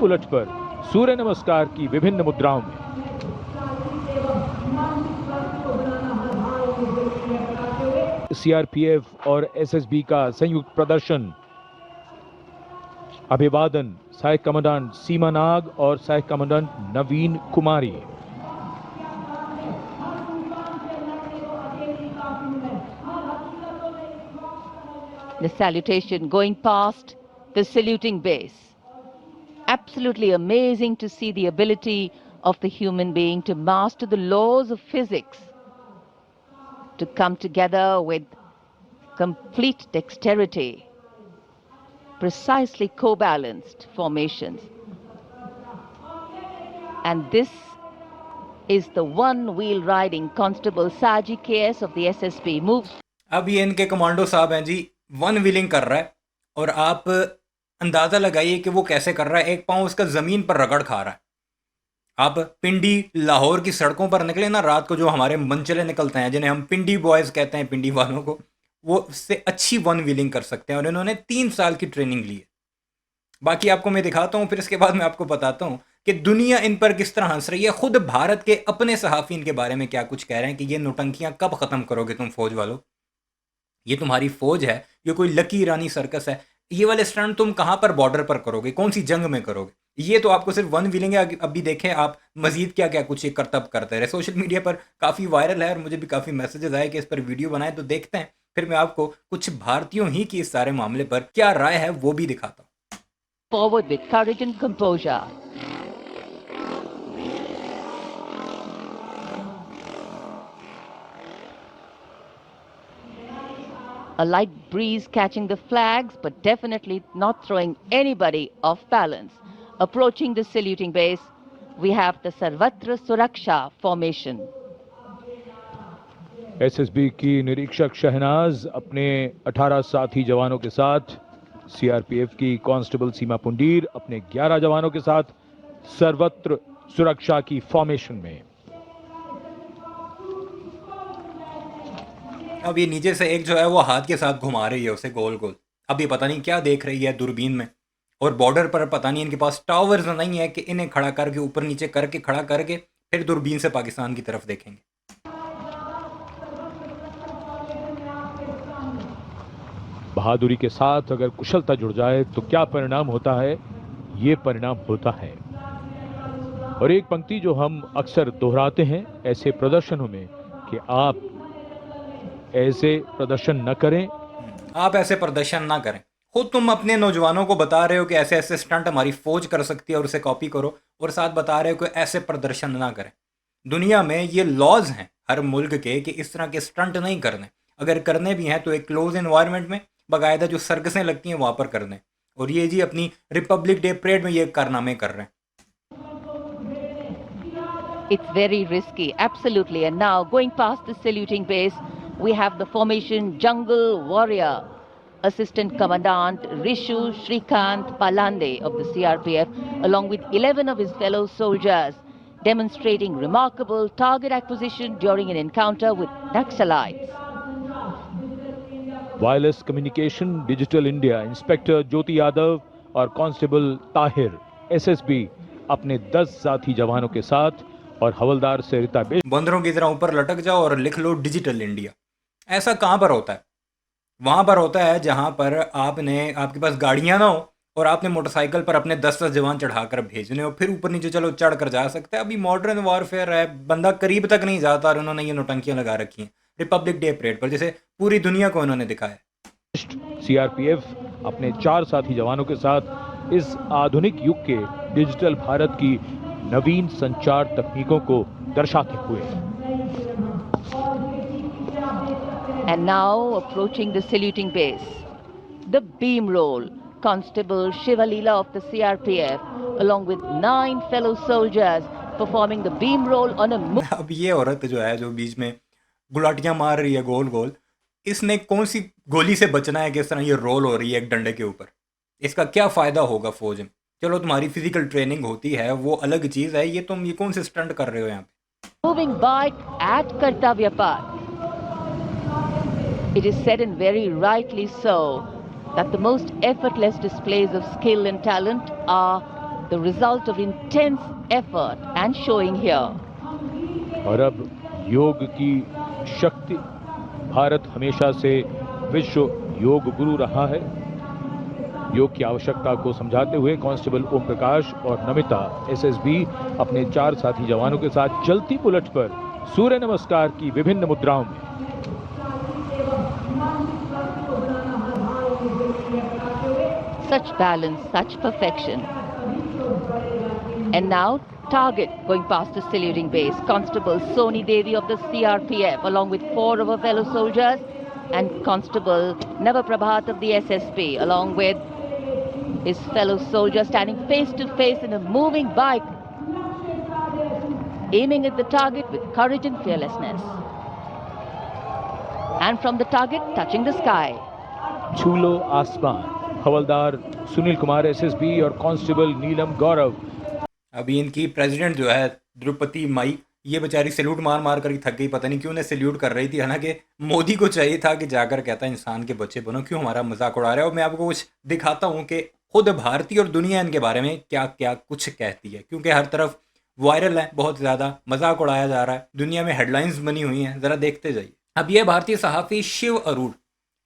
उलटकर सूर्य नमस्कार की विभिन्न मुद्राओं में। सीआरपीएफ और एसएसबी का संयुक्त प्रदर्शन। अभिवादन सहायक कमांडेंट सीमा नाग और सहायक commandant Naveen Kumari. The salutation going past the saluting base. Absolutely amazing to see the ability of the human being to master the laws of physics, to come together with complete dexterity, precisely co-balanced formations. And this is the one-wheel riding Constable Saji KS of the SSB moves. अब ये इनके commando साहब हैं जी, one wheeling कर रहा है और आप अंदाज़ा लगाइए कि वो कैसे कर रहा है। एक पाँव उसका ज़मीन पर रगड़ खा रहा है। आप पिंडी लाहौर की सड़कों पर निकले ना रात को, जो हमारे मनचले निकलते हैं जिन्हें हम पिंडी बॉयज़ कहते हैं, पिंडी वालों को, वो उससे अच्छी वन व्हीलिंग कर सकते हैं और इन्होंने 3 साल की ट्रेनिंग ली है। बाकी आपको मैं दिखाता हूँ, फिर इसके बाद मैं आपको बताता हूँ कि दुनिया इन पर किस तरह हंस रही है। खुद भारत के अपने सहाफ़ी इनके बारे में क्या कुछ कह रहे हैं कि ये नौटंकियाँ कब ख़त्म करोगे तुम फ़ौज वालों, ये तुम्हारी फ़ौज है, ये कोई लकी रानी सर्कस है, ये वाले स्टंट तुम कहाँ पर बॉर्डर पर करोगे, कौन सी जंग में करोगे। ये तो आपको सिर्फ वन व्हीलिंग है। अभी देखें आप मजीद क्या क्या कुछ ये करतब करते रहे। सोशल मीडिया पर काफ़ी वायरल है और मुझे भी काफ़ी मैसेजेस आए कि इस पर वीडियो बनाए, तो देखते हैं। फिर मैं आपको कुछ भारतीयों ही की इस सारे मामले पर क्या राय है वो भी दिखाता हूँ। Forward with courage and composure. A light breeze catching the flags, but definitely not throwing anybody off balance. Approaching the saluting base, we have the Sarvatra Suraksha formation. SSB की निरीक्षक शहनाज अपने 18 साथी जवानों के साथ, सीआरपीएफ की कांस्टेबल सीमा पुंडीर अपने 11 जवानों के साथ सर्वत्र सुरक्षा की फॉर्मेशन में। अब ये नीचे से एक जो है वो हाथ के साथ घुमा रही है उसे गोल गोल। अब ये पता नहीं क्या देख रही है दूरबीन में, और बॉर्डर पर पता नहीं इनके पास टावर्स नहीं है कि इन्हें खड़ा करके ऊपर नीचे करके खड़ा करके फिर दूरबीन से पाकिस्तान की तरफ देखेंगे। बहादुरी के साथ अगर कुशलता जुड़ जाए तो क्या परिणाम होता है, ये परिणाम होता है। और एक पंक्ति जो हम अक्सर दोहराते हैं ऐसे प्रदर्शनों में कि आप ऐसे प्रदर्शन न करें, आप ऐसे प्रदर्शन ना करें। खुद तुम अपने नौजवानों को बता रहे हो कि ऐसे ऐसे स्टंट हमारी फौज कर सकती है और उसे कॉपी करो, और साथ बता रहे हो कि ऐसे प्रदर्शन ना करें। दुनिया में ये लॉज हैं हर मुल्क के कि इस तरह के स्टंट नहीं करने, अगर करने भी हैं तो एक क्लोज एनवायरनमेंट में बाकायदा जो सर्कसें लगती हैं वहाँ पर कर दें। और ये जी अपनी रिपब्लिक डे परेड में ये कारनामे कर रहे हैं। It's very risky, absolutely. And now going past the saluting base, we have the formation Jungle Warrior. Assistant Commandant Rishu Shrikant Palande of the CRPF, along with 11 of his fellow soldiers, demonstrating remarkable target acquisition during an encounter with Naxalites. Wireless communication digital India inspector Jyoti Yadav और constable Tahir SSB अपने 10 साथी जवानों के साथ और हवलदार सरिता बेश। बंदरों की तरह ऊपर लटक जाओ और लिख लो डिजिटल इंडिया। ऐसा कहाँ पर होता है? वहाँ पर होता है जहाँ पर आपके पास गाड़ियाँ ना हो और आपने मोटरसाइकिल पर अपने 10-10 जवान चढ़ाकर भेजने हो, फिर ऊपर नीचे चलो चढ़ कर जा सकता है। अभी मॉडर्न वॉरफेयर है, बंदा करीब तक नहीं जाता और उन्होंने ये नौटंकियाँ लगा रखी हैं रिपब्लिक डे परेड पर, जैसे पूरी दुनिया को उन्होंने दिखाया। सीआरपीएफ अपने 4 साथी जवानों के साथ इस आधुनिक युग के डिजिटल भारत की नवीन संचार तकनीकों को दर्शाते हुए। And now approaching the saluting base, the beam roll. Constable Shivalila of the CRPF, along with 9 fellow soldiers, performing the beam roll on a move. अब ये औरत जो है जो बीच में गुलाटियाँ मार रही है गोल गोल, इसने कौन सी गोली से बचना है कि इस तरह ये रोल हो रही है एक डंडे के ऊपर? इसका क्या फ़ायदा होगा फौज में? चलो तुम्हारी फिजिकल ट्रेनिंग होती है वो अलग चीज़ है, ये कौन से स्टंट कर रहे हो यहाँ पे? Moving bike at Kartavya Path. It is said, and very rightly so, that the most effortless displays of skill and talent are the result of intense effort and showing here. और अब योग की शक्ति, भारत हमेशा से विश्व योग गुरु रहा है। योग की आवश्यकता को समझाते हुए कांस्टेबल ओम प्रकाश और नमिता एसएसबी अपने 4 साथी जवानों के साथ चलती बुलेट पर सूर्य नमस्कार की विभिन्न मुद्राओं में। Such balance, such perfection. And now, target going past the saluting base. Constable Soni Devi of the CRPF, along with 4 of her fellow soldiers, and Constable Navaprabhat of the SSB, along with his fellow soldiers, standing face to face in a moving bike, aiming at the target with courage and fearlessness. And from the target, touching the sky. छूलो आसमान, हवलदार Sunil Kumar SSB और constable नीलम गौरव। अभी इनकी president जो है द्रौपदी माई, ये बेचारी salute मार मार कर थक गई, पता नहीं क्यों उन्हें सैल्यूट कर रही थी। हालांकि मोदी को चाहिए था कि जाकर कहता इंसान के बच्चे बनो, क्यों हमारा मजाक उड़ा रहे हो। मैं आपको कुछ दिखाता हूँ कि खुद भारतीय और दुनिया इनके बारे में क्या क्या कुछ कहती है, क्योंकि हर तरफ वायरल है, बहुत ज़्यादा मजाक उड़ाया जा रहा है, दुनिया में हेडलाइंस बनी हुई हैं, ज़रा देखते जाइए। अब यह भारतीय सहाफ़ी शिव अरोड़,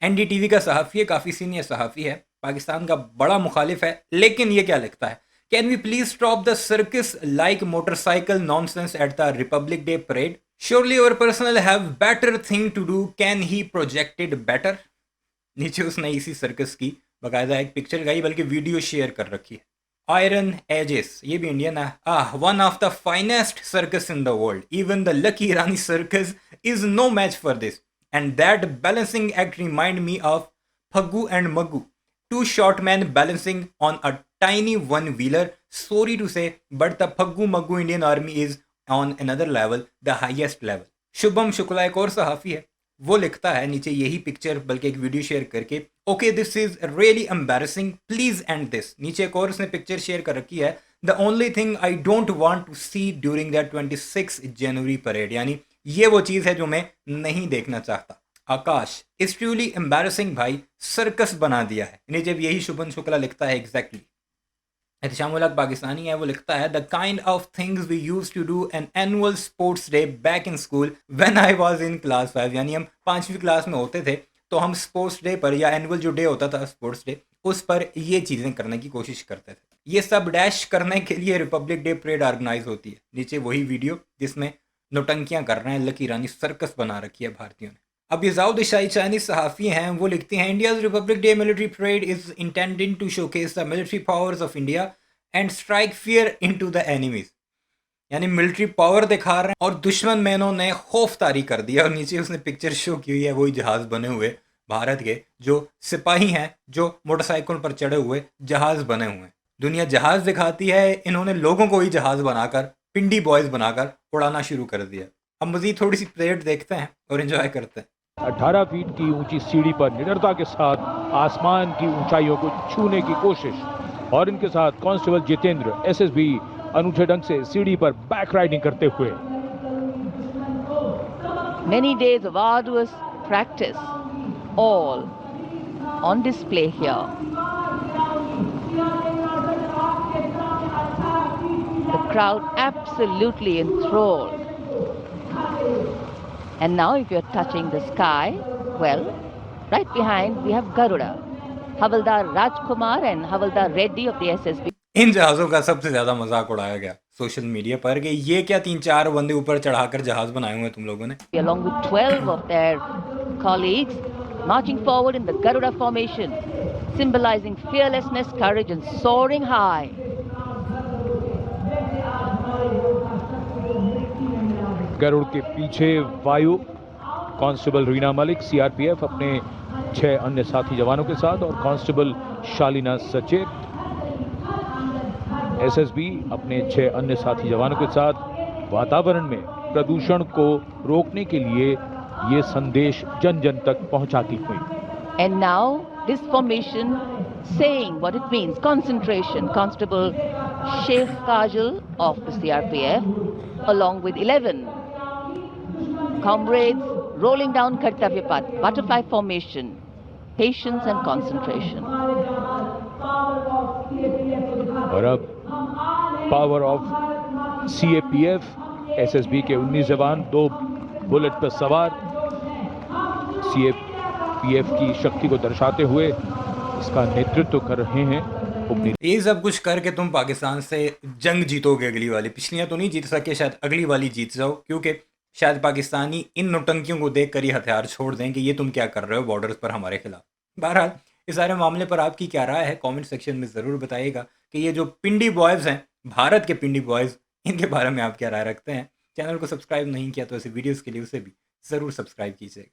एनडीटीवी का सहाफ़ी है, काफ़ी सीनियर सहाफ़ी है, पाकिस्तान का बड़ा मुखालिफ है, लेकिन ये क्या लिखता है, can we please stop the circus like motorcycle nonsense at the Republic Day parade, surely our personnel have better thing to do, can he projected better. नीचे उसने इसी सर्कस की बाकायदा एक पिक्चर लगाई, बल्कि वीडियो शेयर कर रखी है। आयरन एजेस, ये भी इंडियन है, one of the finest circus in the world, even the lucky Irani circus is no match for this, and that balancing act remind me of Faggu and Maggu, two short men balancing on a tiny one-wheeler. Sorry to say, but the Phaggu Maggu Indian Army is on another level, the highest level. Shubham Shukla एक और सहाफ़ी है, वो लिखता है नीचे यही picture, बल्कि एक वीडियो शेयर करके, okay this is really embarrassing, please and this. नीचे एक और उसने पिक्चर शेयर कर रखी है, the only thing I don't want to see during the 26 January parade, यानी ये वो चीज़ है जो मैं नहीं देखना चाहता। आकाश, इट्स ट्रूली एम्बैरेसिंग भाई, सर्कस बना दिया है। इन्हें जब यही शुभन शुक्ला लिखता है एग्जैक्टली। एहतिशाम उल हक पाकिस्तानी है, वो लिखता है the kind of things we used to do an annual sports day back in school when I was in class 5, यानी हम 5वीं क्लास में होते थे तो हम स्पोर्ट्स डे पर, या एनुअल जो डे होता था स्पोर्ट्स डे, उस पर ये चीज़ें करने की कोशिश करते थे। ये सब डैश करने के लिए रिपब्लिक डे परेड ऑर्गेनाइज होती है। नीचे वही वीडियो जिसमें नौटंकियां कर रहे हैं, लकी ईरानी सर्कस बना रखी है भारतीयों ने। अब ये जाउद इशाई चाइनीज सहाफ़ी हैं, वो लिखते हैं India's Republic Day military parade is intended to showcase the military powers of India and strike fear into the enemies, यानी मिलिट्री पावर दिखा रहे हैं और दुश्मन में इन्होंने खौफ तारी कर दिया। और नीचे उसने पिक्चर शो की हुई है, वही जहाज़ बने हुए भारत के, जो सिपाही हैं जो मोटरसाइकिल पर चढ़े हुए जहाज़ बने हुए हैं। दुनिया जहाज़ दिखाती है, इन्होंने लोगों को ही जहाज़ बनाकर, पिंडी बॉयज़ बनाकर उड़ाना शुरू कर दिया। अब मज़ीद थोड़ी सी परेड देखते हैं और एंजॉय करते हैं। 18 फीट की ऊंची सीढ़ी पर निडरता के साथ आसमान की ऊंचाइयों को छूने की कोशिश, और इनके साथ कांस्टेबल जितेंद्र एसएसबी अनूठे ढंग से सीढ़ी पर बैक राइडिंग करते हुए। Many days of arduous practice, all on display here. The crowd absolutely enthralled. And now if you're touching the sky, well, right behind we have Garuda, Havaldar Rajkumar and Havaldar Reddy of the SSB. इन जहाज़ों का सबसे ज़्यादा मजाक उड़ाया गया social media पर कि ये क्या 3-4 बंदे ऊपर चढ़ाकर जहाज़ बनाए हुए हैं तुम लोगों ने। Along with 12 of their colleagues marching forward in the Garuda formation, symbolizing fearlessness, courage and soaring high. Garuda के पीछे वायु कांस्टेबल रीना मलिक सीआरपीएफ अपने 6 अन्य साथी जवानों के साथ, और कांस्टेबल शालिना सचेत एसएसबी अपने 6 अन्य साथी जवानों के साथ वातावरण में प्रदूषण को रोकने के लिए ये संदेश जन जन तक पहुंचाती हुई। And now this formation saying what it means, concentration. Constable Sheikh Kajal of the CRPF along with 11 comrades rolling down Kartavya Path, butterfly formation, patience and concentration. और अब पावर ऑफ सीएपीएफ, एसएसबी के 19 जवान 2 bullet पर सवार CAPF की शक्ति को दर्शाते हुए इसका नेतृत्व कर रहे हैं। ये सब कुछ करके तुम पाकिस्तान से जंग जीतोगे अगली वाली, पिछलियां तो नहीं जीत सके, शायद अगली वाली जीत जाओ, क्योंकि शायद पाकिस्तानी इन नौटंकियों को देख कर ही हथियार छोड़ दें कि ये तुम क्या कर रहे हो बॉर्डर्स पर हमारे खिलाफ। बहरहाल इस सारे मामले पर आपकी क्या राय है कमेंट सेक्शन में ज़रूर बताइएगा कि ये जो पिंडी बॉयज़ हैं, भारत के पिंडी बॉयज़, इनके बारे में आप क्या राय रखते हैं। चैनल को सब्सक्राइब नहीं किया तो ऐसे वीडियोज़ के लिए उसे भी ज़रूर सब्सक्राइब कीजिएगा।